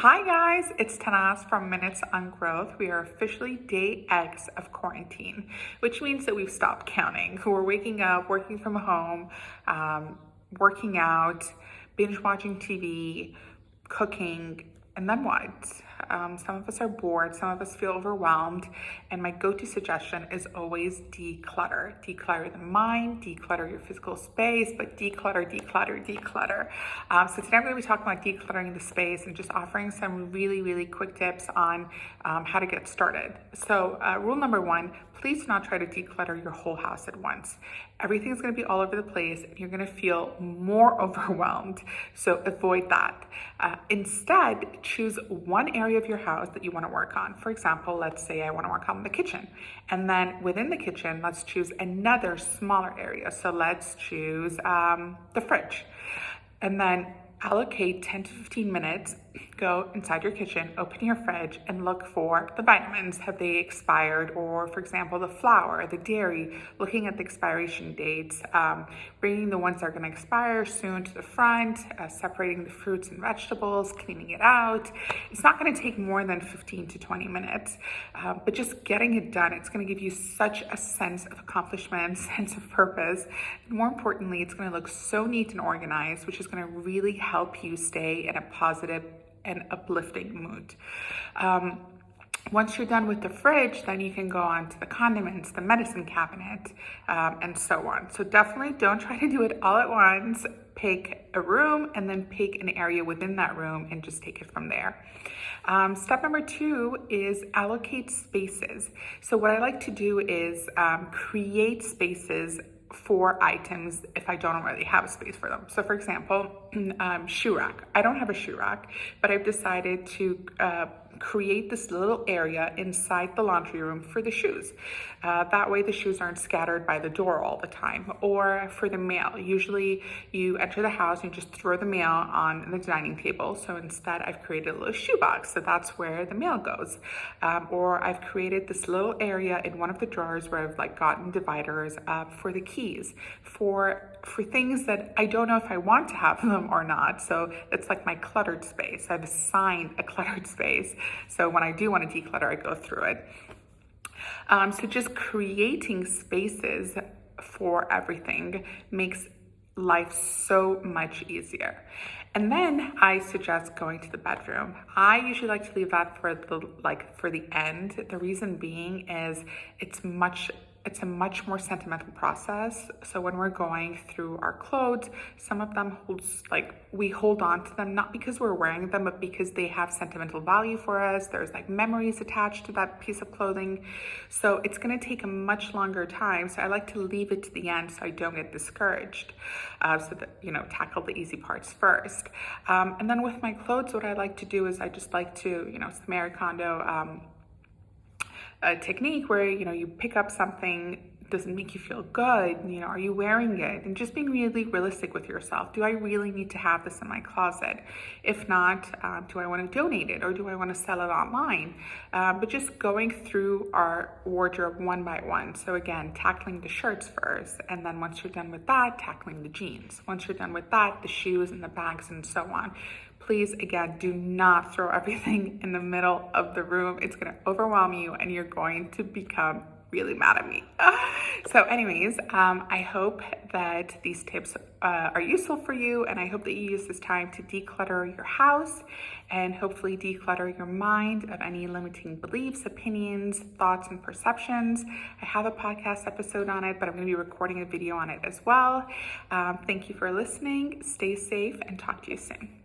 Hi guys, it's Tannaz from Minutes on Growth. We are officially day X of quarantine, which means that we've stopped counting. We're waking up, working from home, working out, binge watching TV, cooking, and then what? Some of us are bored, some of us feel overwhelmed, and my go-to suggestion is always declutter. Declutter the mind, declutter your physical space, but declutter. So today I'm going to be talking about decluttering the space and just offering some really quick tips on how to get started. So rule number one, please do not try to declutter your whole house at once. Everything's going to be all over the place and you're going to feel more overwhelmed. So avoid that. Instead, choose one area of your house that you want to work on. For example, let's say I want to work on the kitchen. And then within the kitchen, let's choose another smaller area. So let's choose the fridge. And then allocate 10 to 15 minutes, go inside your kitchen, open your fridge, and look for the vitamins. Have they expired? Or, for example, the flour, the dairy, looking at the expiration dates, bringing the ones that are going to expire soon to the front, separating the fruits and vegetables, cleaning it out. It's not going to take more than 15 to 20 minutes, but just getting it done, it's going to give you such a sense of accomplishment, sense of purpose. And more importantly, it's going to look so neat and organized, which is going to really help you stay in a positive and uplifting mood. Once you're done with the fridge, then you can go on to the condiments, the medicine cabinet, and so on. So definitely don't try to do it all at once. Pick a room and then pick an area within that room and just take it from there. Step number two is allocate spaces. So what I like to do is create spaces for items if I don't already have a space for them. So for example, shoe rack. I don't have a shoe rack, but I've decided to create this little area inside the laundry room for the shoes. That way the shoes aren't scattered by the door all the time. Or for the mail, usually you enter the house and you just throw the mail on the dining table. So instead I've created a little shoe box, so that's where the mail goes. Or I've created this little area in one of the drawers where I've gotten dividers for the keys, for things that I don't know if I want to have them or not. So it's like my cluttered space. I've assigned a cluttered space. So when I do want to declutter, I go through it. So just creating spaces for everything makes life so much easier. And then I suggest going to the bedroom. I usually like to leave that for the end. The reason being is it's a much more sentimental process. So when we're going through our clothes, some of them we hold on to them, not because we're wearing them, but because they have sentimental value for us. There's memories attached to that piece of clothing. So it's gonna take a much longer time. So I like to leave it to the end so I don't get discouraged. So that, tackle the easy parts first. And then with my clothes, what I like to do is I just like to, it's the Marie Kondo technique where you pick up something, doesn't make you feel good, are you wearing it? And just being really realistic with yourself. Do I really need to have this in my closet? If not, do I want to donate it or do I want to sell it online? But just going through our wardrobe one by one. So again, tackling the shirts first, and then once you're done with that, tackling the jeans. Once you're done with that, the shoes and the bags and so on. Please, again, do not throw everything in the middle of the room. It's going to overwhelm you and you're going to become really mad at me. So anyways, I hope that these tips are useful for you, and I hope that you use this time to declutter your house and hopefully declutter your mind of any limiting beliefs, opinions, thoughts, and perceptions. I have a podcast episode on it, but I'm going to be recording a video on it as well. Thank you for listening. Stay safe and talk to you soon.